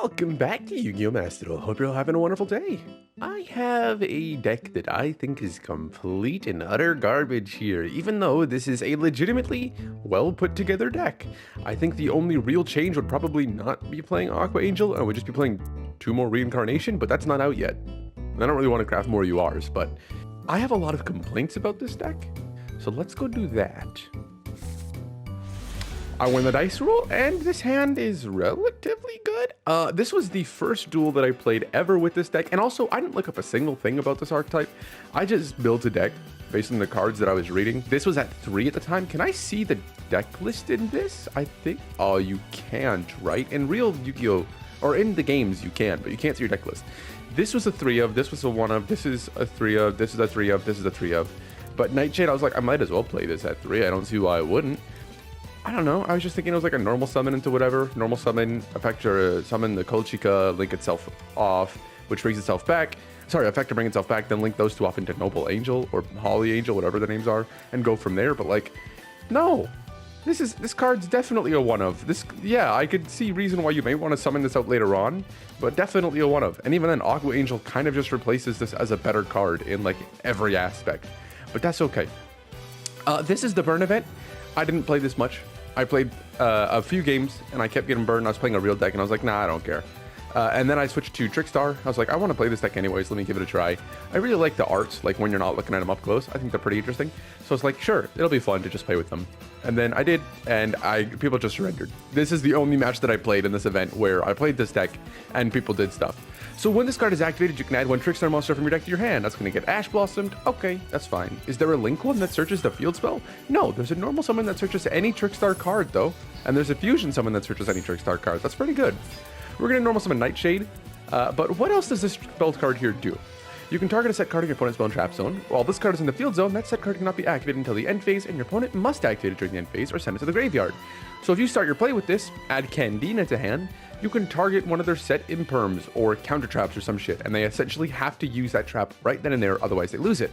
Welcome back to Yu-Gi-Oh! Master Duel. Hope you're all having a wonderful day. I have a deck that I think is complete and utter garbage here, even though this is a legitimately well put together deck. I think the only real change would probably not be playing Aqua Angel, and would just be playing 2 more Reincarnation, but that's not out yet. I don't really want to craft more URs, but I have a lot of complaints about this deck, so let's go do that. I win the dice roll, and this hand is relatively good. This was the first duel that I played ever with this deck, and also I didn't look up a single thing about this archetype. I just built a deck based on the cards that I was reading. This was at 3 at the time. Can I see the deck list in this? I think, oh, you can't, right? In real Yu-Gi-Oh! Or in the games you can, but you can't see your deck list. This was a 3 of, this was a 1 of, this is a 3 of, this is a 3 of, this is a 3 of. But Nightshade, I was like, I might as well play this at 3. I don't see why I wouldn't. I don't know, I was just thinking it was like a normal summon into whatever. Normal summon, effect or summon the Kolchika, link itself off, which brings itself back. Sorry, effect to bring itself back, then link those two off into Noble Angel or Holly Angel, whatever the names are, and go from there. But like, no. This card's definitely a 1 of. This, yeah, I could see reason why you may want to summon this out later on, but definitely a 1 of. And even then, Aqua Angel kind of just replaces this as a better card in like every aspect. But that's okay. This is the burn event. I didn't play this much. I played a few games and I kept getting burned. I was playing a real deck and I was like, nah, I don't care. And then I switched to Trickstar. I was like, I want to play this deck anyways. Let me give it a try. I really like the arts, like when you're not looking at them up close. I think they're pretty interesting. So it's like, sure, it'll be fun to just play with them. And then I did, and people just surrendered. This is the only match that I played in this event where I played this deck and people did stuff. So when this card is activated, you can add 1 Trickstar monster from your deck to your hand. That's going to get Ash Blossomed. Okay, that's fine. Is there a link one that searches the field spell? No, there's a normal summon that searches any Trickstar card though. And there's a fusion summon that searches any Trickstar card. That's pretty good. We're going to normal summon Nightshade. But what else does this spell card here do? You can target a set card in your opponent's spell and trap zone. While this card is in the field zone, that set card cannot be activated until the end phase, and your opponent must activate it during the end phase or send it to the graveyard. So if you start your play with this, add Candina to hand, you can target one of their set imperms or counter traps or some shit, and they essentially have to use that trap right then and there, otherwise they lose it.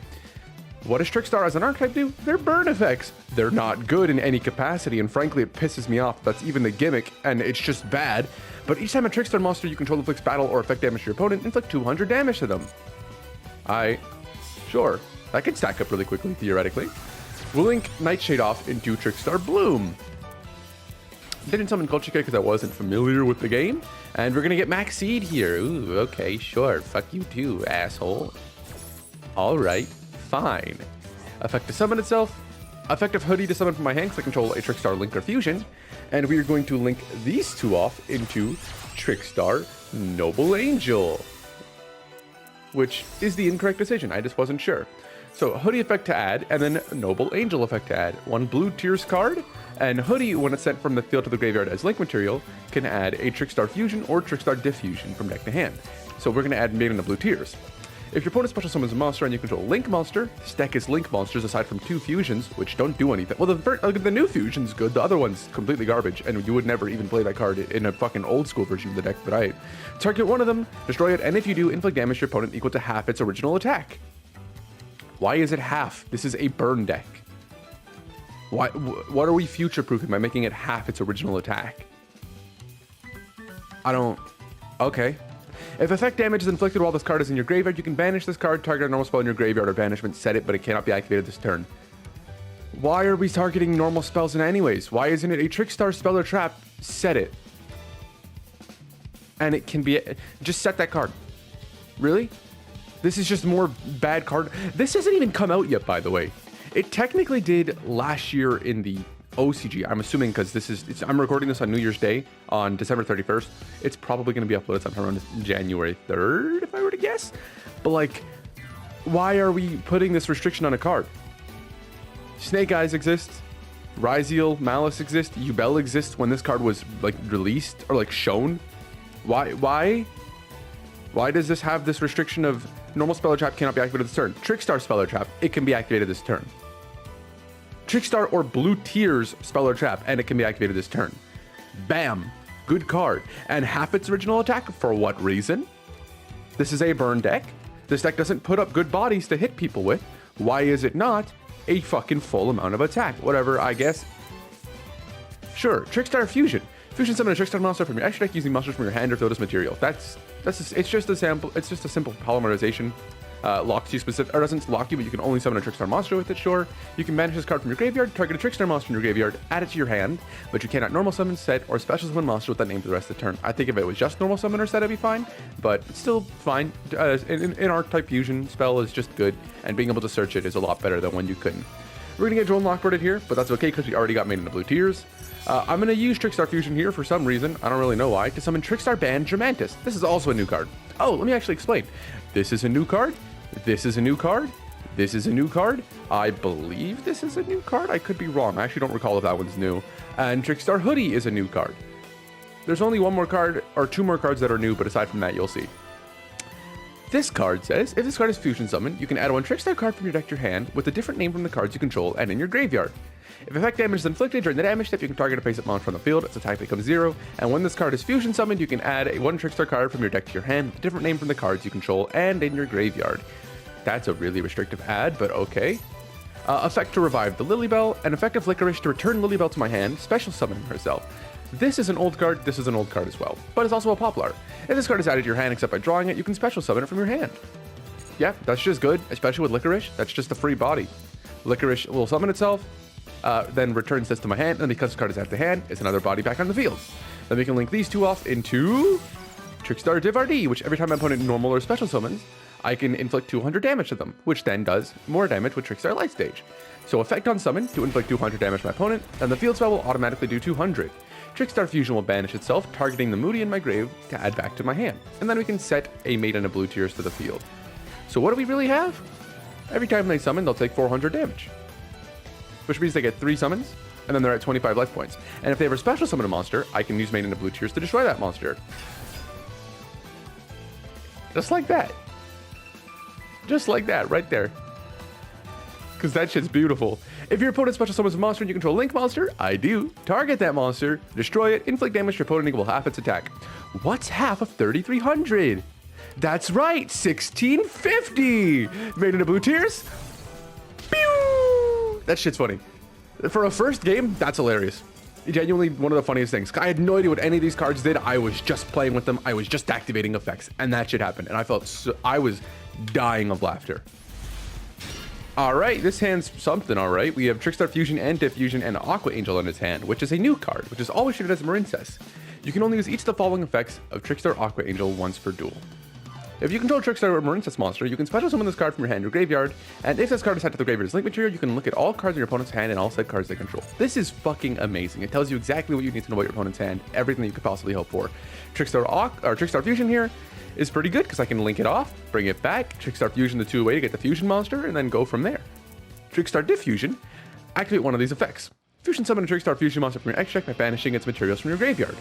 What does Trickstar as an archetype do? They're burn effects. They're not good in any capacity, and frankly it pisses me off. That's even the gimmick, and it's just bad. But each time a Trickstar monster you control inflicts battle or effect damage to your opponent, inflict 200 damage to them. Sure, that could stack up really quickly, theoretically. We'll link Nightshade off into Trickstar Bloom. Didn't summon Kolchika because I wasn't familiar with the game. And we're gonna get Max Seed here. Ooh, okay, sure. Fuck you too, asshole. Alright, fine. Effect to summon itself. Effective Hoodie to summon from my hand because I control a Trickstar Link or Fusion. And we are going to link these two off into Trickstar Noble Angel, which is the incorrect decision. I just wasn't sure. So Hoodie effect to add, and then Noble Angel effect to add. 1 blue Tears card, and Hoodie, when it's sent from the field to the graveyard as link material, can add a Trickstar Fusion or Trickstar Diffusion from deck to hand. So we're going to add Maiden of Blue Tears. If your opponent special summons a monster and you control Link monster, this deck is Link monsters aside from 2 fusions, which don't do anything. Well, the new fusion's good, the other one's completely garbage, and you would never even play that card in a fucking old school version of the deck, but I target one of them, destroy it, and if you do, inflict damage to your opponent equal to half its original attack. Why is it half? This is a burn deck. Why? What are we future-proofing by making it half its original attack? I don't... Okay. If effect damage is inflicted while this card is in your graveyard, you can banish this card, target a normal spell in your graveyard or banishment, set it, but it cannot be activated this turn. Why are we targeting normal spells in anyways? Why isn't it a Trickstar spell or trap? Set it. And it can be... Just set that card. Really? This is just more bad card. This hasn't even come out yet, by the way. It technically did last year in the OCG. I'm assuming because I'm recording this on New Year's Day on December 31st. It's probably going to be uploaded sometime around January 3rd, if I were to guess. But like, why are we putting this restriction on a card? Snake Eyes exists. Ryziel, Malice exists. Yubel exists when this card was like released or like shown. Why does this have this restriction of normal spell or trap cannot be activated this turn? Trickstar spell or trap, it can be activated this turn. Trickstar or Blue Tears spell or trap, and it can be activated this turn. Bam! Good card. And half its original attack, for what reason? This is a burn deck. This deck doesn't put up good bodies to hit people with. Why is it not a fucking full amount of attack? Whatever, I guess. Sure, Trickstar Fusion. Fusion summon a Trickstar monster from your extra deck using monsters from your hand or field as material. It's just a sample. It's just a simple polymerization. Locks you specific, or doesn't lock you, but you can only summon a Trickstar monster with it. Sure, you can banish this card from your graveyard, target a Trickstar monster in your graveyard, add it to your hand, but you cannot normal summon, set, or special summon monster with that name for the rest of the turn. I think if it was just normal summon or set, it'd be fine, but it's still fine. In archetype fusion, spell is just good, and being able to search it is a lot better than when you couldn't. We're gonna get drone lockboarded here, but that's okay because we already got made into blue tiers. I'm gonna use Trickstar Fusion here for some reason, I don't really know why, to summon Trickstar Band Germantis. This is also a new card. Oh, let me actually explain. This is a new card. This is a new card. This is a new card. I believe this is a new card. I could be wrong. I actually don't recall if that one's new. And Trickstar Hoodie is a new card. There's only one more card, or two more cards that are new, but aside from that, you'll see. This card says, if this card is fusion summoned, you can add one Trickstar card from your deck to your hand with a different name from the cards you control and in your graveyard. If effect damage is inflicted during the damage step, you can target a face-up monster on the field. Its attack becomes 0. And when this card is fusion summoned, you can add one Trickstar card from your deck to your hand with a different name from the cards you control and in your graveyard. That's a really restrictive add, but okay. Effect to revive the Lilybell, and effect of Licorice to return Lilybell to my hand, special summoning herself. This is an old card, this is an old card as well, but it's also a popular. If this card is added to your hand except by drawing it, you can special summon it from your hand. Yeah, that's just good, especially with Licorice. That's just a free body. Licorice will summon itself, then returns this to my hand, and because the card is added to hand, it's another body back on the field. Then we can link these two off into Trickstar Divardie, which every time my opponent normal or special summons, I can inflict 200 damage to them, which then does more damage with Trickstar Lightstage. So effect on summon to inflict 200 damage to my opponent, and the field spell will automatically do 200. Trickstar Fusion will banish itself, targeting the Moody in my grave to add back to my hand. And then we can set a Maiden of blue tiers to the field. So what do we really have? Every time they summon, they'll take 400 damage. Which means they get 3 summons, and then they're at 25 life points. And if they ever special summon a monster, I can use Maiden of blue tiers to destroy that monster. Just like that. Just like that, right there. Because that shit's beautiful. If your opponent special summons a monster and you control a Link monster, I do. Target that monster, destroy it, inflict damage to your opponent equal half its attack. What's half of 3,300? That's right, 1,650! Maiden of blue tiers. Pew! That shit's funny. For a first game, that's hilarious. Genuinely one of the funniest things. I had no idea what any of these cards did. I was just playing with them. I was just activating effects, and that shit happened. And I felt I was dying of laughter. All right, this hand's something. All right, we have Trickstar Fusion and Diffusion and Aqua Angel in his hand, which is a new card, which is always treated as Marincess. You can only use each of the following effects of Trickstar Aqua Angel once per duel. If you control Trickstar or Marincess monster, you can special summon this card from your hand or graveyard, and if this card is set to the graveyard as link material, you can look at all cards in your opponent's hand and all said cards they control. This is fucking amazing. It tells you exactly what you need to know about your opponent's hand, everything that you could possibly hope for. Trickstar Fusion here is pretty good because I can link it off, bring it back, Trickstar Fusion the 2-way to get the fusion monster, and then go from there. Trickstar Diffusion, activate one of these effects. Fusion summon a Trickstar Fusion monster from your extract by banishing its materials from your graveyard.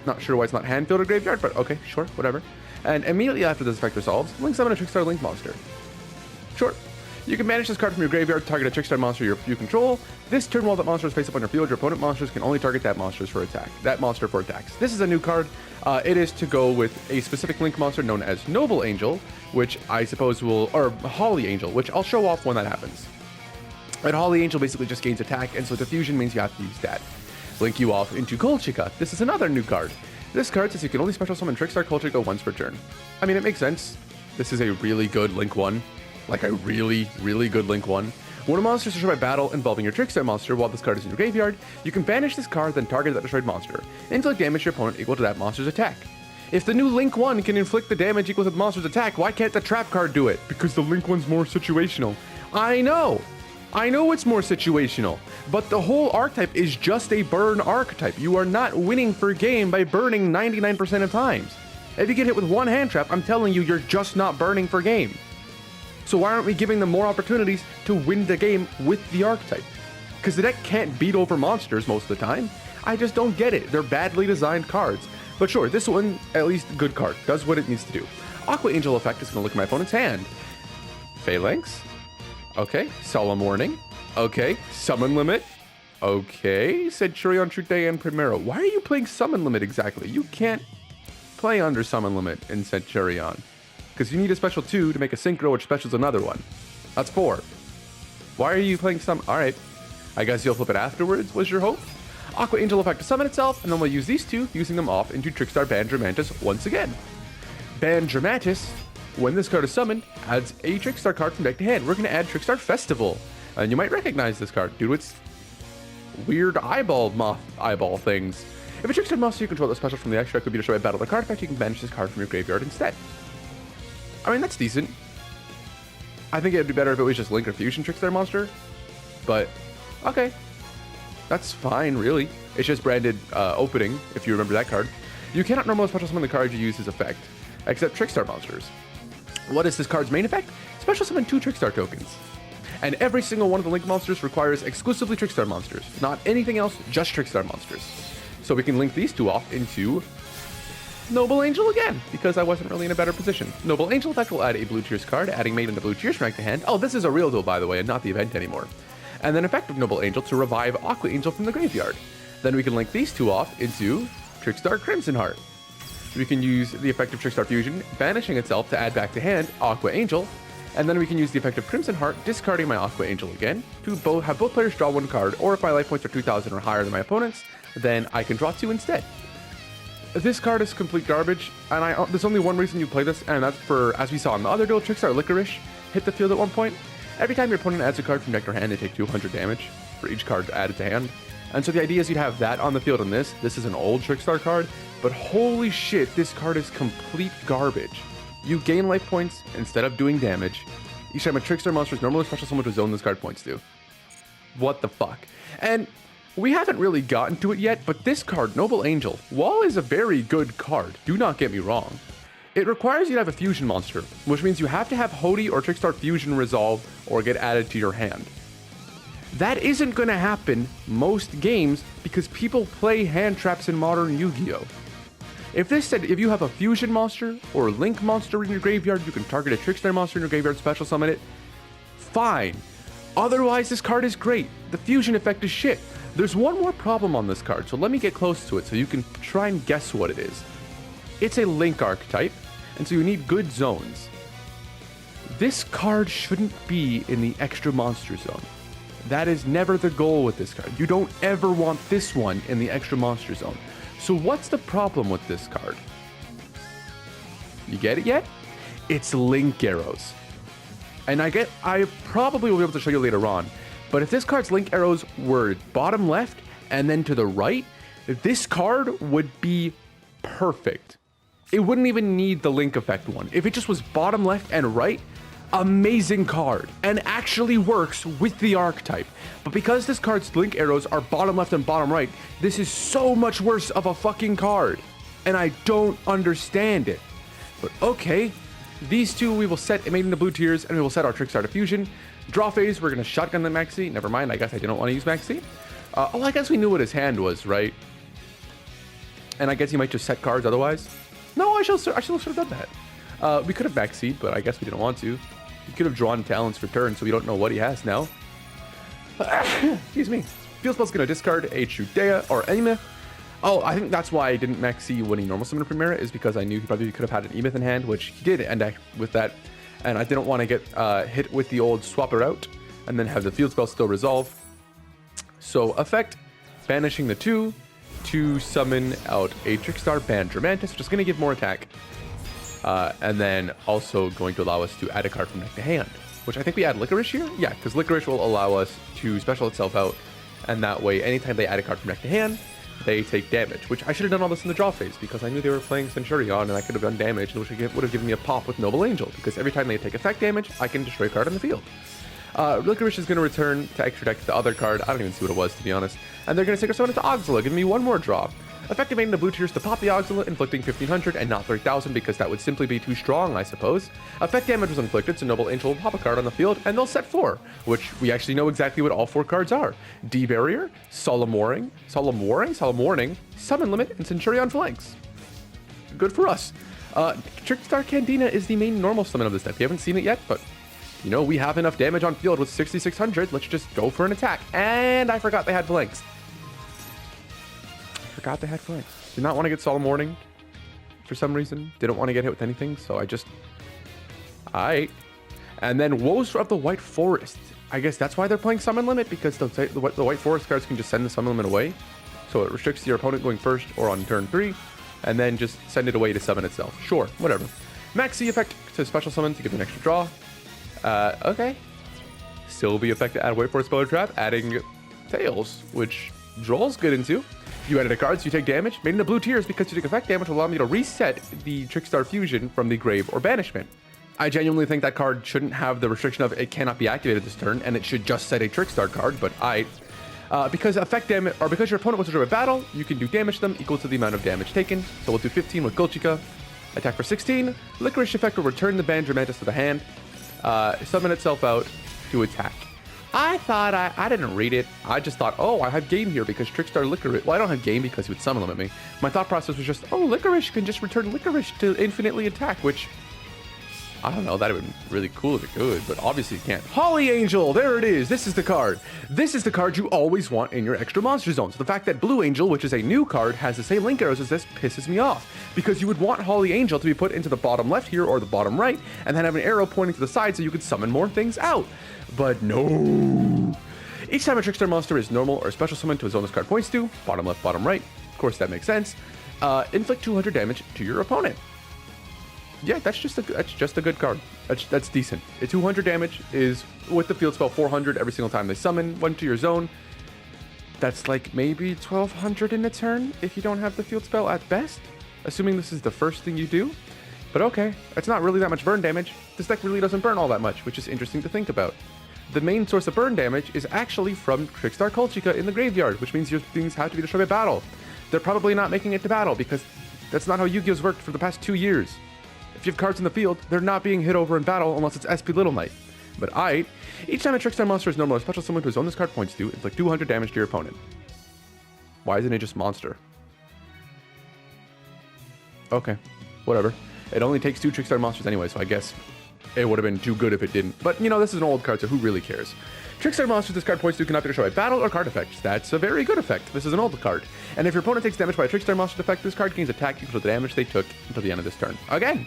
Not sure why it's not hand field or graveyard, but okay, sure, whatever. And immediately after this effect resolves, link summon a Trickstar Link monster. Sure. You can banish this card from your graveyard, target a Trickstar monster you control. This turn while that monster is face up on your field, your opponent monsters can only target that monster for attacks. This is a new card. It is to go with a specific Link monster known as Noble Angel, which I suppose or Holly Angel, which I'll show off when that happens. And Holly Angel basically just gains attack, and so Diffusion means you have to use that. Link you off into Kolchika. This is another new card. This card says you can only special summon Trickstar Kolchika once per turn. I mean, it makes sense. This is a really good Link 1. Like a really, really good Link 1. When a monster is destroyed by battle involving your Trickstar monster while this card is in your graveyard, you can banish this card, then target that destroyed monster. Inflict damage to your opponent equal to that monster's attack. If the new Link 1 can inflict the damage equal to the monster's attack, why can't the trap card do it? Because the Link 1's more situational. I know it's more situational, but the whole archetype is just a burn archetype. You are not winning for game by burning 99% of times. If you get hit with one hand trap, I'm telling you, you're just not burning for game. So why aren't we giving them more opportunities to win the game with the archetype? Because the deck can't beat over monsters most of the time. I just don't get it. They're badly designed cards. But sure, this one, at least a good card, does what it needs to do. Aqua Angel effect is going to look at my opponent's hand. Phalanx. Okay. Solemn Warning. Okay. Summon Limit. Okay. Centurion, Trute, and Primero. Why are you playing Summon Limit exactly? You can't play under Summon Limit in Centurion. Because you need a special 2 to make a synchro, which specials another one. That's 4. Why are you playing some? Alright. I guess you'll flip it afterwards, was your hope? Aqua Angel effect to summon itself, and then we'll use these two, using them off into Trickstar Bandramantis once again. Bandramantis, when this card is summoned, adds a Trickstar card from deck to hand. We're going to add Trickstar Festival, and you might recognize this card due to its weird eyeball moth eyeball things. If a Trickstar monster you control that's special from the extra could be destroyed by battle the card effect, you can banish this card from your graveyard instead. I mean, that's decent. I think it'd be better if it was just Link or Fusion Trickstar monster, but okay. That's fine, really. It's just branded opening, if you remember that card. You cannot normally special summon the card you use as effect, except Trickstar monsters. What is this card's main effect? Special summon 2 Trickstar tokens. And every single one of the Link monsters requires exclusively Trickstar monsters, not anything else, just Trickstar monsters. So we can link these two off into Noble Angel again, because I wasn't really in a better position. Noble Angel effect will add a blue tiers card, adding Maiden to blue tiers from deck to hand. Oh, this is a real duel, by the way, and not the event anymore. And then effect of Noble Angel to revive Aqua Angel from the graveyard. Then we can link these two off into Trickstar Crimson Heart. We can use the effect of Trickstar Fusion, banishing itself to add back to hand Aqua Angel, and then we can use the effect of Crimson Heart, discarding my Aqua Angel again, to have both players draw 1 card, or if my life points are 2,000 or higher than my opponent's, then I can draw 2 instead. This card is complete garbage, and there's only one reason you play this, and that's for, as we saw in the other duel, Trickstar Licorice hit the field at one point. Every time your opponent adds a card from deck or hand, they take 200 damage for each card added to hand. And so the idea is you'd have that on the field in this. This is an old Trickstar card, but holy shit, this card is complete garbage. You gain life points instead of doing damage. Each time a Trickstar monster is normally special summon to zone this card points to. What the fuck? And we haven't really gotten to it yet, but this card, Noble Angel, while is a very good card, do not get me wrong, it requires you to have a fusion monster, which means you have to have Hody or Trickstar Fusion resolve or get added to your hand. That isn't going to happen most games because people play hand traps in modern Yu-Gi-Oh! If this said if you have a fusion monster or a Link monster in your graveyard, you can target a Trickstar monster in your graveyard, special summon it, fine. Otherwise, this card is great. The fusion effect is shit. There's one more problem on this card, so let me get close to it so you can try and guess what it is. It's a Link archetype, and so you need good zones. This card shouldn't be in the extra monster zone. That is never the goal with this card. You don't ever want this one in the extra monster zone. So what's the problem with this card? You get it yet? It's Link arrows. And I probably will be able to show you later on, but if this card's Link arrows were bottom left and then to the right, this card would be perfect. It wouldn't even need the Link effect one. If it just was bottom left and right, amazing card, and actually works with the archetype. But because this card's Link arrows are bottom left and bottom right, this is so much worse of a fucking card. And I don't understand it. But okay, these two we will set Maiden to blue tiers, and we will set our Trickstar to fusion. Draw phase, we're going to shotgun the Maxi. Never mind, I guess I didn't want to use Maxi. Oh, I guess we knew what his hand was, right? And I guess he might just set cards otherwise. No, I should have done that. We could have Maxi'd, but I guess we didn't want to. We could have drawn talents for turn, so we don't know what he has now. Excuse me. Field spell's going to discard a Chudea or Emyth. Oh, I think that's why I didn't Maxi when he normal summoned Primera, is because I knew he probably could have had an Emyth in hand, which he did end with that. And I didn't want to get hit with the old swapper out and then have the field spell still resolve. So effect, banishing the 2 to summon out a Trickstar Bandramantis, which is going to give more attack. And then also going to allow us to add a card from deck to hand, which I think we add Licorice here. Yeah, because Licorice will allow us to special itself out. And that way, anytime they add a card from deck to hand, they take damage, which I should have done all this in the draw phase because I knew they were playing Centurion and I could have done damage, which would have given me a pop with Noble Angel because every time they take effect damage, I can destroy a card on the field. Licorice is going to return to extra deck the other card. I don't even see what it was, to be honest. And they're going to take our summon to Auxila, giving me one more draw. Effective Maiden to blue tiers to pop the Auxila, inflicting 1500 and not 3000 because that would simply be too strong, I suppose. Effect damage was inflicted, so Noble Angel will pop a card on the field, and they'll set 4, which we actually know exactly what all 4 cards are. D-Barrier, Solemn Warning, Summon Limit, and Centurion Flanks. Good for us. Trickstar Candina is the main normal summon of this deck. We haven't seen it yet, but you know, we have enough damage on field with 6600. Let's just go for an attack. And I forgot they had flanks. Did not want to get Solemn Warning for some reason. Didn't want to get hit with anything, so I just... Alright. And then Woes of the White Forest. I guess that's why they're playing Summon Limit, because the White Forest cards can just send the Summon Limit away. So so it restricts your opponent going first or on turn 3, and then just send it away to summon itself. Sure, whatever. Max C effect to special summon to give an extra draw. Okay. Sylvie effect to add Wait for a Spell or Trap, adding Tails, which Droll's good into. You added a card, so you take damage. Made into blue tiers because you take effect damage will allow me to reset the Trickstar fusion from the grave or banishment. I genuinely think that card shouldn't have the restriction of it cannot be activated this turn, and it should just set a Trickstar card, but because effect damage, or because your opponent was to a battle, you can do damage to them equal to the amount of damage taken. So we'll do 15 with Golchika. Attack for 16. Licorice effect will return the Band Dramatis to the hand. Summon itself out to attack. I thought, I didn't read it. I just thought, oh, I have game here because Trickstar Licorice. Well, I don't have game because he would summon limit me. My thought process was just, oh, Licorice can just return Licorice to infinitely attack, which, I don't know, that would be really cool if it could, but obviously you can't. Holly Angel, there it is. This is the card. This is the card you always want in your extra monster zone. So the fact that Blue Angel, which is a new card, has the same link arrows as this pisses me off. Because you would want Holly Angel to be put into the bottom left here or the bottom right, and then have an arrow pointing to the side so you could summon more things out. But no. Each time a Trickstar monster is normal or special summon to a zone this card points to, bottom left, bottom right, of course that makes sense, inflict 200 damage to your opponent. Yeah, that's just a good card. That's decent. 200 damage is with the field spell 400 every single time they summon one to your zone. That's like maybe 1200 in a turn if you don't have the field spell at best, assuming this is the first thing you do. But okay, it's not really that much burn damage. This deck really doesn't burn all that much, which is interesting to think about. The main source of burn damage is actually from Trickstar Golchika in the graveyard, which means your things have to be destroyed by battle. They're probably not making it to battle because that's not how Yu-Gi-Oh's worked for the past 2 years. If you have cards in the field, they're not being hit over in battle unless it's SP Little Knight. But each time a Trickstar monster is normal or special summon to a zone this card points to, inflict 200 damage to your opponent. Why isn't it just monster? Okay, whatever. It only takes 2 Trickstar monsters anyway, so I guess it would have been too good if it didn't. But, you know, this is an old card, so who really cares? Trickstar monsters this card points to cannot be destroyed by battle or card effects. That's a very good effect. This is an old card. And if your opponent takes damage by a Trickstar monster effect, this card gains attack equal to the damage they took until the end of this turn. Again.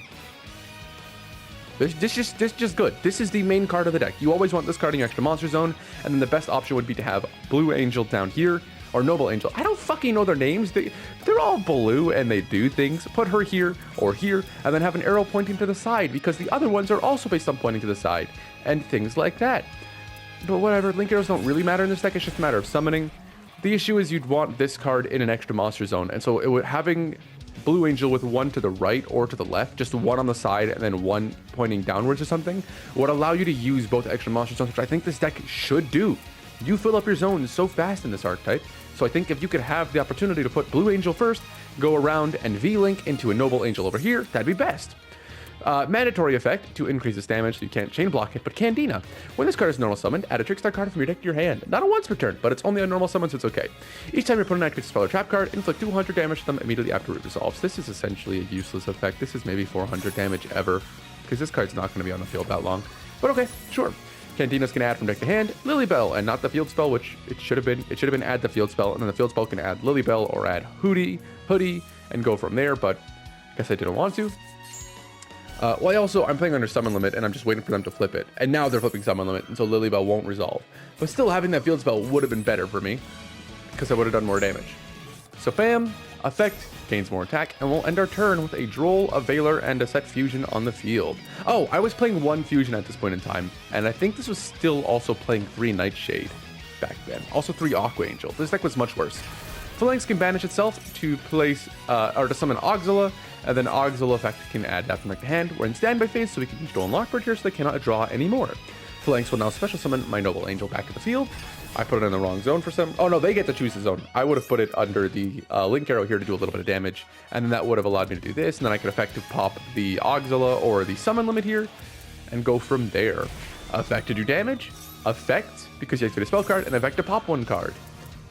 This just good. This is the main card of the deck. You always want this card in your extra monster zone, and then the best option would be to have Blue Angel down here, or Noble Angel. I don't fucking know their names. They're all blue and they do things. Put her here or here, and then have an arrow pointing to the side, because the other ones are also based on pointing to the side, and things like that. But whatever, link arrows don't really matter in this deck. It's just a matter of summoning. The issue is you'd want this card in an extra monster zone, and so having Blue Angel with one to the right or to the left, just one on the side and then one pointing downwards or something, would allow you to use both extra monster zones, which I think this deck should do. You fill up your zones so fast in this archetype, so I think if you could have the opportunity to put Blue Angel first, go around and V-Link into a Noble Angel over here, that'd be best. Mandatory effect to increase its damage so you can't chain block it, but Candina. When this card is normal summoned, add a Trickstar card from your deck to your hand. Not a once per turn, but it's only a normal summon, so it's okay. Each time your opponent activates a spell or trap card, inflict 200 damage to them immediately after it resolves. This is essentially a useless effect. This is maybe 400 damage ever, because this card's not going to be on the field that long. But okay, sure. Candina's can add from deck to hand Lilybell, and not the field spell, which it should have been. It should have been add the field spell, and then the field spell can add Lilybell or add Hoodie, and go from there, but I guess I didn't want to. Well, I'm playing under Summon Limit, and I'm just waiting for them to flip it. And now they're flipping Summon Limit, and so Lilybell won't resolve. But still, having that field spell would have been better for me, because I would have done more damage. So bam, effect, gains more attack, and we'll end our turn with a Droll, a Veiler, and a set fusion on the field. Oh, I was playing 1 fusion at this point in time, and I think this was still also playing 3 Nightshade back then. Also 3 Aqua Angel. This deck was much worse. Phalanx can banish itself to place, or to summon Auxila, and then Auxila effect can add that from deck to hand. We're in standby phase, so we can control and Lockbird here, so they cannot draw anymore. Phalanx will now special summon my Noble Angel back to the field. I put it in the wrong zone for some. Oh no, they get to choose the zone. I would have put it under the link arrow here to do a little bit of damage, and then that would have allowed me to do this, and then I could effective pop the Auxila or the summon limit here, and go from there. Effect to do damage, effect because you activate a spell card, and effect to pop 1 card.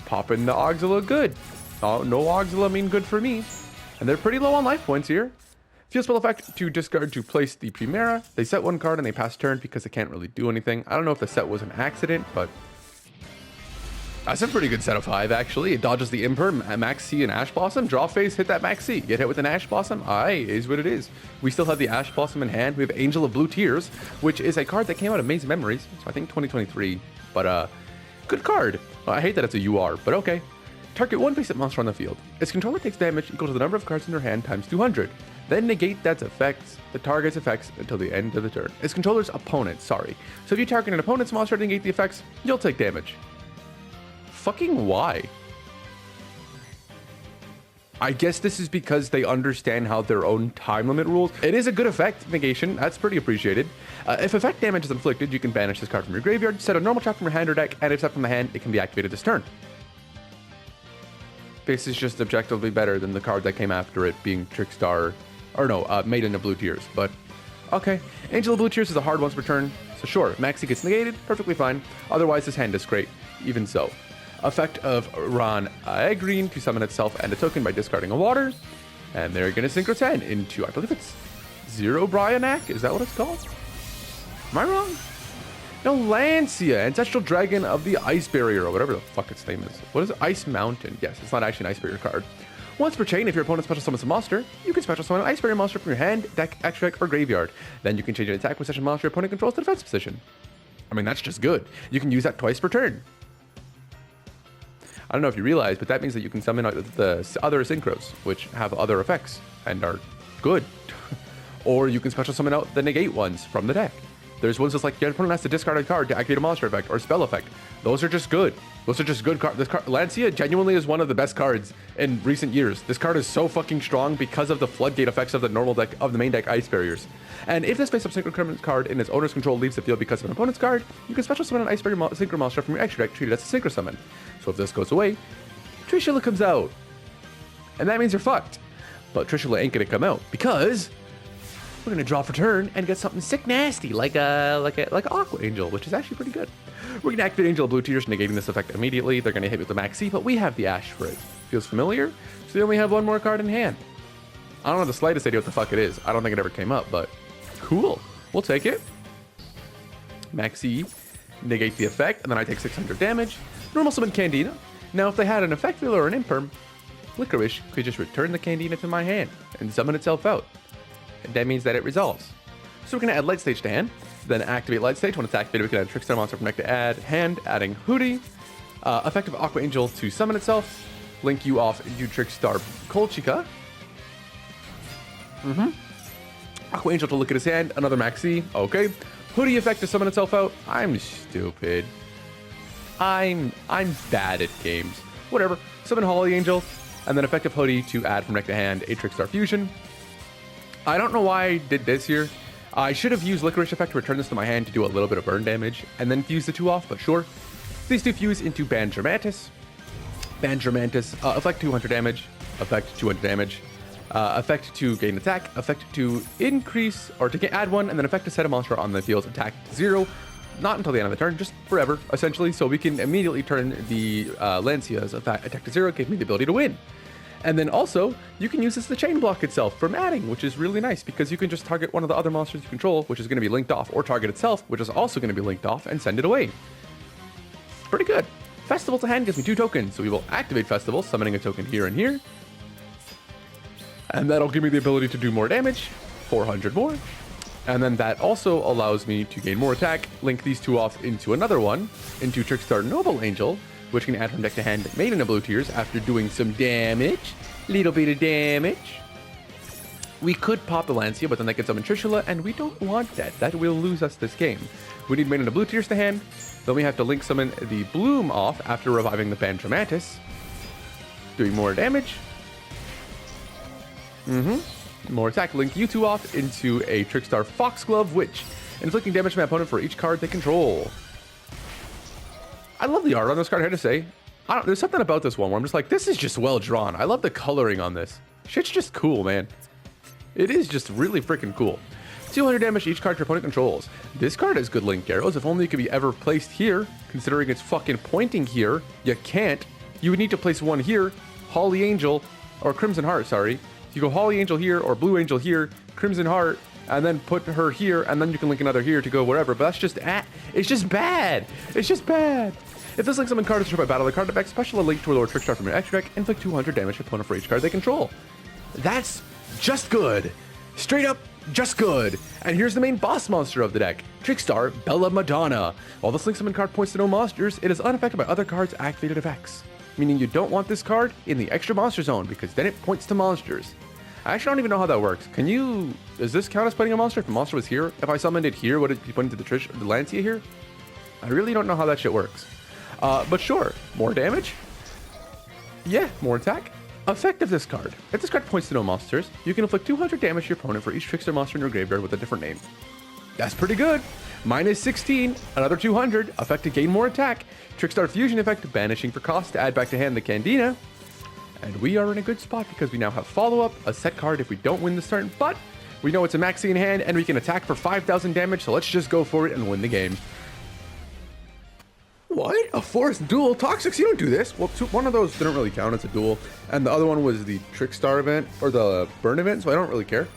Pop in the Auxila, good. Oh, no Auxila mean good for me. And they're pretty low on life points here. Field spell effect to discard to place the Primera. They set 1 card and they pass turn because they can't really do anything. I don't know if the set was an accident, but that's a pretty good set of 5 actually. It dodges the Imper, Max C, and Ash Blossom. Draw phase, hit that Max C. Get hit with an Ash Blossom. Is what it is. We still have the Ash Blossom in hand. We have Angel of Blue Tears, which is a card that came out of Maze Memories, so I think 2023. But good card. I hate that it's a UR, but okay. Target one basic monster on the field. Its controller takes damage equal to the number of cards in their hand times 200. Then negate the target's effects until the end of the turn. Its controller's opponent, sorry. So if you target an opponent's monster to negate the effects, you'll take damage. Fucking why? I guess this is because they understand how their own time limit rules. It is a good effect, negation, that's pretty appreciated. If effect damage is inflicted, you can banish this card from your graveyard, set a normal trap from your hand or deck, and if set from the hand, it can be activated this turn. This is just objectively better than the card that came after it, being Trickstar, or no, Maiden of Blue Tears, but okay. Angel of Blue Tears is a hard once per turn, so sure, Maxi gets negated, perfectly fine. Otherwise, this hand is great, even so. Effect of Ron Green to summon itself and a token by discarding a water. And they're going to Synchro 10 into, I believe it's Zero Bryanak? Is that what it's called? Am I wrong? No, Lancia, Ancestral Dragon of the Ice Barrier, or whatever the fuck its name is. What is it? Ice Mountain. Yes, it's not actually an Ice Barrier card. Once per chain, if your opponent special summons a monster, you can special summon an Ice Barrier monster from your hand, deck, extra deck, or graveyard. Then you can change an attack position monster your opponent controls to defense position. I mean, that's just good. You can use that twice per turn. I don't know if you realize, but that means that you can summon the other synchros, which have other effects and are good. Or you can special summon out the negate ones from the deck. There's ones that's like your opponent has to discard a card to activate a monster effect or spell effect. Those are just good. Those are just good cards. Lancia genuinely is one of the best cards in recent years. This card is so fucking strong because of the floodgate effects of the normal deck, of the main deck Ice Barriers. And if this face-up Synchro Criminal card in its owner's control leaves the field because of an opponent's card, you can special summon an Ice Barrier Synchro monster from your extra deck treated as a Synchro summon. So if this goes away, Trishula comes out. And that means you're fucked. But Trishula ain't gonna come out because we're gonna draw for turn and get something sick nasty like Aqua Angel, which is actually pretty good. We're gonna activate Angel of Blue Tears, negating this effect immediately. They're gonna hit with the Maxi, but we have the Ash for it. Feels familiar? So they only have one more card in hand. I don't have the slightest idea what the fuck it is. I don't think it ever came up, but cool. We'll take it. Maxi, negate the effect, and then I take 600 damage. Normal summon Candina. Now, if they had an effect wheel or an imperm, Licorice could just return the Candina to my hand and summon itself out. And that means that it resolves. So we're going to add Light Stage to hand, then activate Light Stage. When it's activated, we can add Trickstar monster from deck to add hand, adding Hootie. Effect of Aqua Angel to summon itself. Link you off into Trickstar Kolchika. Aqua Angel to look at his hand, another Maxi. Okay. Hootie effect to summon itself out. I'm stupid. I'm bad at games. Whatever. Summon Holly Angel, and then effective Hootie to add from deck to hand a Trickstar Fusion. I don't know why I did this here. I should have used Licorice effect to return this to my hand to do a little bit of burn damage, and then fuse the two off, but sure. These two fuse into Bandramantis. Bandramantis, effect 200 damage, effect 200 damage, effect to gain attack, effect to increase, or to add one, and then effect to set a monster on the field's attack to 0. Not until the end of the turn, just forever, essentially, so we can immediately turn the Lancia's attack to 0, give me the ability to win. And then also, you can use this as the chain block itself from adding, which is really nice, because you can just target one of the other monsters you control, which is going to be linked off, or target itself, which is also going to be linked off, and send it away. Pretty good. Festival to hand gives me 2 tokens, so we will activate Festival, summoning a token here and here. And that'll give me the ability to do more damage, 400 more. And then that also allows me to gain more attack, link these two off into another one, into Trickstar Noble Angel, which can add from deck to hand Maiden of Blue Tears after doing some damage. Little bit of damage. We could pop the Lancia, but then that gets summon Trishula, and we don't want that. That will lose us this game. We need Maiden of Blue Tears to hand. Then we have to link summon the Bloom off after reviving the Bandramantis, doing more damage. More attack. Link you two off into a Trickstar Foxglove Witch, inflicting damage to my opponent for each card they control. I love the art on this card, I have to say. There's something about this one where I'm just like, this is just well drawn. I love the coloring on this. Shit's just cool, man. It is just really freaking cool. 200 damage each card your opponent controls. This card has good link arrows. If only it could be ever placed here, considering it's fucking pointing here. You can't. You would need to place one here, Holly Angel, or Crimson Heart, sorry. You go Holly Angel here, or Blue Angel here, Crimson Heart, and then put her here, and then you can link another here to go wherever. But that's just it's just bad. It's just bad. If this link summon card is destroyed by battle, the card effect special a link to a lower Trickstar from your extra deck, inflict 200 damage to opponent for each card they control. That's just good. Straight up, just good. And here's the main boss monster of the deck, Trickstar Bella Madonna. While this link summon card points to no monsters, it is unaffected by other cards' activated effects. meaning you don't want this card in the extra monster zone because then it points to monsters. I actually don't even know how that works. Does this count as putting a monster if a monster was here? If I summoned it here, would it be pointing to the Lancia here? I really don't know how that shit works. But sure, more damage? Yeah, more attack. Effect of this card. If this card points to no monsters, you can inflict 200 damage to your opponent for each Trickstar monster in your graveyard with a different name. That's pretty good. Minus 16, another 200, effect to gain more attack. Trickstar fusion effect, banishing for cost to add back to hand the Candina. And we are in a good spot because we now have follow-up, a set card if we don't win this turn, but we know it's a maxi in hand and we can attack for 5,000 damage, so let's just go for it and win the game. What? A forced duel? Toxix, you don't do this. Well, one of those didn't really count as a duel, and the other one was the Trickstar event, or the burn event, so I don't really care.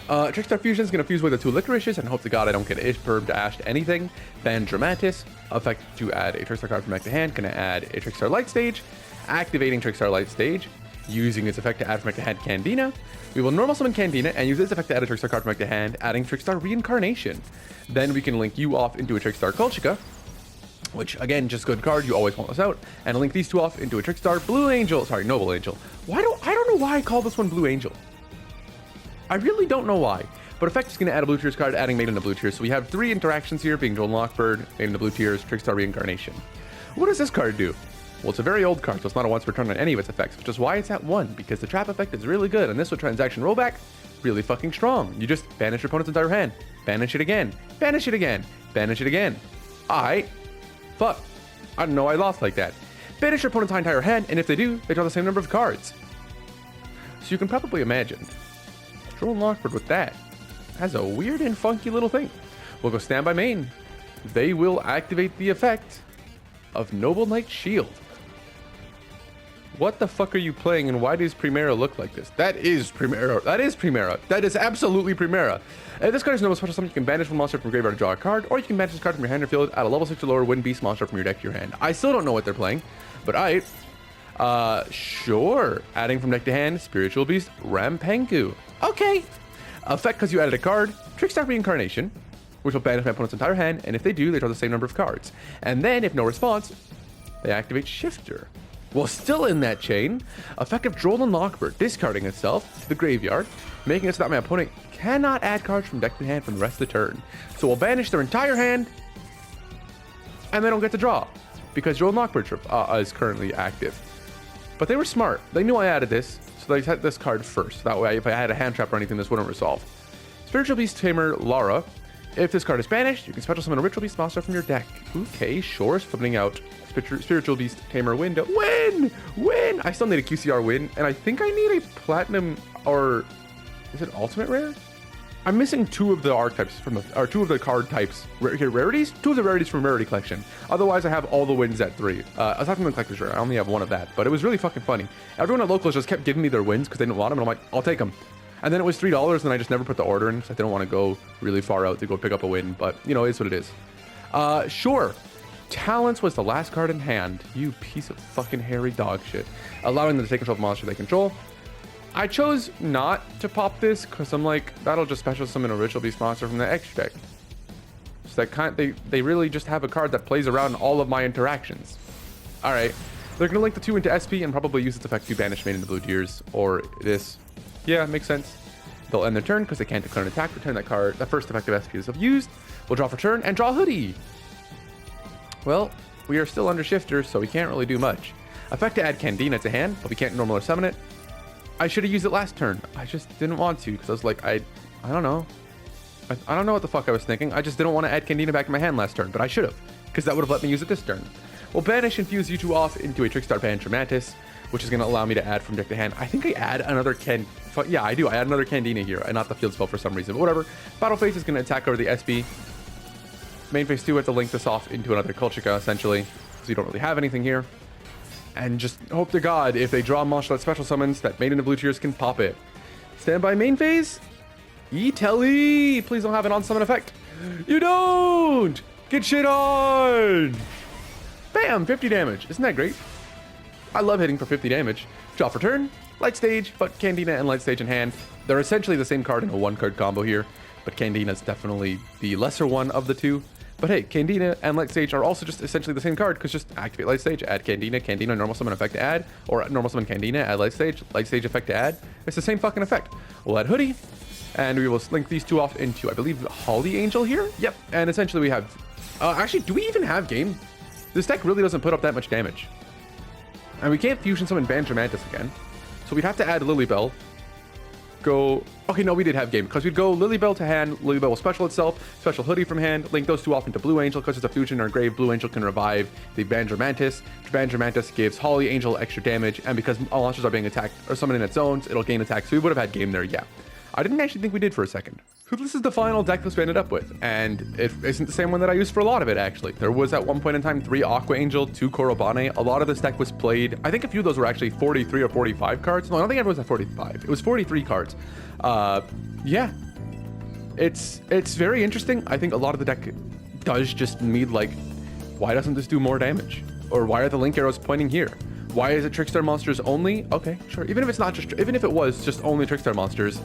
Trickstar Fusion is going to fuse with the 2 Licorishes, and hope to god I don't get Ishperm to Ash to anything. Ban Dramatis, effect to add a Trickstar card from deck to hand, going to add a Trickstar Light Stage. Activating Trickstar Light Stage, using its effect to add from deck to hand Candina. We will normal summon Candina and use this effect to add a Trickstar card from deck to hand, adding Trickstar Reincarnation. Then we can link you off into a Trickstar Kolchika, which again, just good card, you always want this out, and link these two off into a Trickstar Blue Angel, sorry, Noble Angel. I don't know why I call this one Blue Angel. I really don't know why, but effect is going to add a blue tiers card, adding Maiden to blue tiers, so we have 3 interactions here, being Duel Lockbird, Maiden to blue tiers, Trickstar Reincarnation. What does this card do? Well, it's a very old card, so it's not a once per turn on any of its effects, which is why it's at 1, because the trap effect is really good, and this with transaction rollback, really fucking strong. You just banish your opponent's entire hand, banish it again, banish it again, banish it again. Fuck. I don't know I lost like that. Banish your opponent's entire hand, and if they do, they draw the same number of cards. So you can probably imagine, Duel Lockbird with that has a weird and funky little thing. We'll go standby main. They will activate the effect of Noble Knight Shield. What the fuck are you playing, and why does Primera look like this? That is Primera. That is Primera. That is absolutely Primera. If this card is no special summon, you can banish one monster from your graveyard to draw a card, or you can banish this card from your hand or field, add a level 6 or lower win beast monster from your deck to your hand. I still don't know what they're playing, but sure. Adding from deck to hand, Spiritual Beast, Rampenku. Okay. Effect because you added a card, Trickstar Reincarnation, which will banish my opponent's entire hand, and if they do, they draw the same number of cards. And then, if no response, they activate Shifter. Well, still in that chain, effective Droll and Lockbird, discarding itself to the graveyard, making it so that my opponent cannot add cards from deck to hand for the rest of the turn. So we'll banish their entire hand, and they don't get to draw, because Droll and Lockbird is currently active. But they were smart. They knew I added this, so they set this card first. That way, if I had a hand trap or anything, this wouldn't resolve. Spiritual Beast Tamer Lara. If this card is banished, you can special summon a Ritual Beast monster from your deck. Okay, sure, summoning out Spiritual Beast Tamer window. Win! I still need a QCR win, and I think I need a Platinum, or is it Ultimate Rare? I'm missing 2 of the archetypes or 2 of the card types. Rarities? 2 of the rarities from Rarity Collection. Otherwise, I have all the wins at 3. Aside from the Collector's Rare, I only have 1 of that, but it was really fucking funny. Everyone at Locals just kept giving me their wins because they didn't want them, and I'm like, I'll take them. And then it was $3, and I just never put the order in because I didn't want to go really far out to go pick up a win, but, you know, it's what it is. Sure. Talents was the last card in hand. You piece of fucking hairy dog shit. Allowing them to take control of monster they control. I chose not to pop this because I'm like, that'll just special summon a Ritual Beast monster from the extra deck. So they really just have a card that plays around all of my interactions. Alright. They're going to link the 2 into SP and probably use its effect to banish Maiden to blue tiers, or this. Yeah, makes sense. They'll end their turn because they can't declare an attack. Return that card. That first effective SP is used. We'll draw for turn and draw Hoodie. Well, we are still under Shifter, so we can't really do much. Effect to add Candina to hand, but we can't normal or summon it. I should have used it last turn. I just didn't want to because I was like, I don't know. I don't know what the fuck I was thinking. I just didn't want to add Candina back to my hand last turn, but I should have because that would have let me use it this turn. We'll banish and fuse you 2 off into a Trickstar Pantramantis, which is going to allow me to add from deck to hand. I think I add another yeah, I do. I add another Candina here and not the field spell for some reason, but whatever. Battle phase is going to attack over the SP. Main phase 2, we have to link this off into another Kolchika, essentially, because you don't really have anything here. And just hope to God, if they draw a monster that special summons, that Maiden of Blue Tiers can pop it. Standby main phase. E-Telly! Please don't have an on-summon effect. You don't! Get shit on! Bam! 50 damage. Isn't that great? I love hitting for 50 damage. Draw for turn. Light Stage, but Candina and Light Stage in hand. They're essentially the same card in a 1-card combo here, but Candina's definitely the lesser one of the 2. But hey, Candina and Light Sage are also just essentially the same card, because just activate Light Sage, add Candina, Candina, normal summon effect to add, or normal summon Candina, add Light Sage effect to add. It's the same fucking effect. We'll add Hoodie, and we will link these two off into, I believe, Holly Angel here. Yep, and essentially we have... actually, do we even have game? This deck really doesn't put up that much damage. And we can't fusion summon Banjo Mantis again. So we'd have to add Lilybell. Go... Okay, no, we did have game, because we'd go Lilybell to hand, Lilybell will special itself, special Hoodie from hand, link those two off into Blue Angel, because it's a fusion in our grave. Blue Angel can revive the Banjo Mantis. Banjo Mantis gives Holly Angel extra damage, and because all monsters are being attacked or summoned in its zones, it'll gain attacks. So we would have had game there, yeah. I didn't actually think we did for a second. So this is the final deck list we ended up with, and it isn't the same one that I used for a lot of it, actually. There was at one point in time 3 Aqua Angel, 2 Korobane. A lot of this deck was played, I think a few of those were actually 43 or 45 cards. No, I don't think everyone was at 45. It was 43 cards. Yeah. It's very interesting. I think a lot of the deck does just need, like, why doesn't this do more damage? Or why are the link arrows pointing here? Why is it Trickstar monsters only? Okay, sure. Even if it's not just, even if it was just only Trickstar monsters,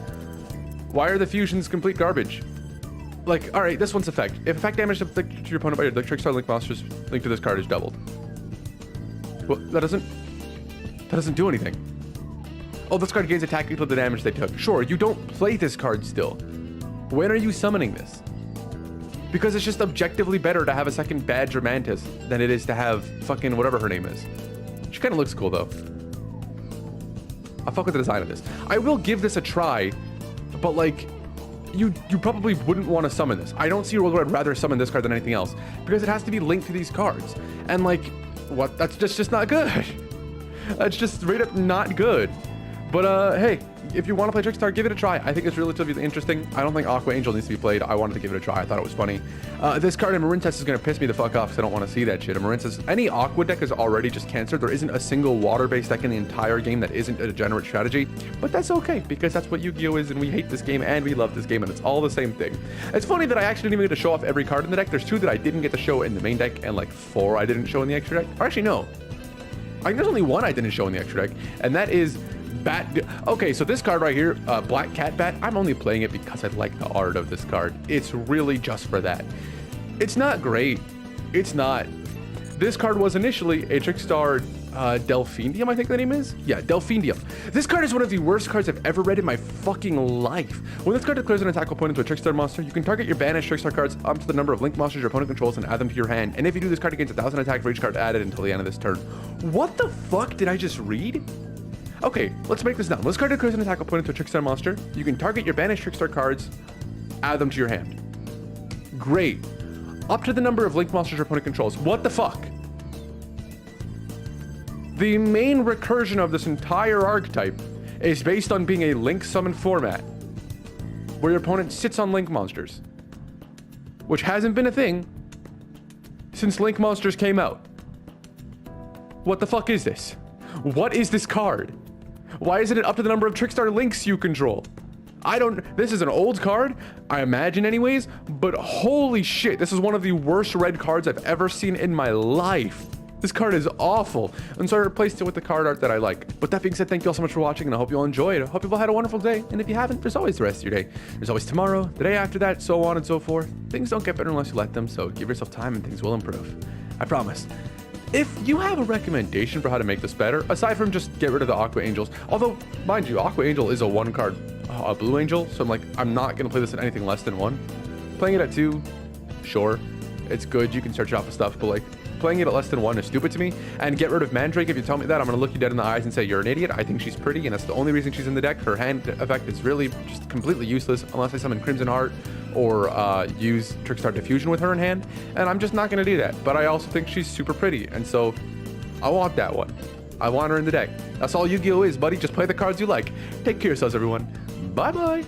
why are the fusions complete garbage? Like, all right, this one's effect. If effect damage to your opponent by the Trickstar link monsters linked to this card is doubled. Well, that doesn't do anything. Oh, this card gains attack equal to the damage they took. Sure, you don't play this card still. When are you summoning this? Because it's just objectively better to have a second Badger Mantis than it is to have fucking whatever her name is. She kind of looks cool though. I fuck with the design of this. I will give this a try, but like, you probably wouldn't want to summon this. I don't see a world where I'd rather summon this card than anything else, because it has to be linked to these cards. And like, what? That's just not good. That's just straight up not good. But hey, if you want to play Trickstar, give it a try. I think it's relatively interesting. I don't think Aqua Angel needs to be played. I wanted to give it a try. I thought it was funny. This card in Marin Test is going to piss me the fuck off because I don't want to see that shit. Marin Test, any Aqua deck is already just cancer. There isn't a single water-based deck in the entire game that isn't a degenerate strategy. But that's okay, because that's what Yu-Gi-Oh is, and we hate this game and we love this game, and it's all the same thing. It's funny that I actually didn't even get to show off every card in the deck. There's 2 that I didn't get to show in the main deck, and like 4 I didn't show in the extra deck. Or actually, no. I think there's only 1 I didn't show in the extra deck, and that is Bat. Okay, so this card right here, Black Cat Bat, I'm only playing it because I like the art of this card. It's really just for that. It's not great. It's not. This card was initially a Trickstar Delphinium, I think the name is? Yeah, Delphinium. This card is one of the worst cards I've ever read in my fucking life. When this card declares an attack opponent to a Trickstar monster, you can target your banished Trickstar cards up to the number of link monsters your opponent controls and add them to your hand. And if you do, this card gains 1,000 attack for each card added until the end of this turn. What the fuck did I just read? Okay, let's break this down. This card declares an attack opponent to a Trickstar monster. You can target your banished Trickstar cards, add them to your hand. Great. Up to the number of link monsters your opponent controls. What the fuck? The main recursion of this entire archetype is based on being a link summon format, where your opponent sits on link monsters, which hasn't been a thing since link monsters came out. What the fuck is this? What is this card? Why isn't it up to the number of Trickstar links you control? This is an old card, I imagine anyways, but holy shit, this is one of the worst red cards I've ever seen in my life. This card is awful, and so I replaced it with the card art that I like. But that being said, thank you all so much for watching, and I hope you all enjoyed. I hope you all had a wonderful day, and if you haven't, there's always the rest of your day. There's always tomorrow, the day after that, so on and so forth. Things don't get better unless you let them, so give yourself time and things will improve. I promise. If you have a recommendation for how to make this better, aside from just get rid of the Aqua Angels, although, mind you, Aqua Angel is a 1 card, a Blue Angel, so I'm not going to play this at anything less than 1. Playing it at 2, sure, it's good, you can search it off of stuff, but playing it at less than 1 is stupid to me. And get rid of Mandrake. If you tell me that, I'm going to look you dead in the eyes and say you're an idiot. I think she's pretty, and that's the only reason she's in the deck. Her hand effect is really just completely useless unless I summon Crimson Heart or use Trickstar Diffusion with her in hand, and I'm just not going to do that. But I also think she's super pretty, and so I want that one. I want her in the deck. That's all Yu-Gi-Oh is, buddy. Just play the cards you like. Take care of yourselves, everyone. Bye-bye.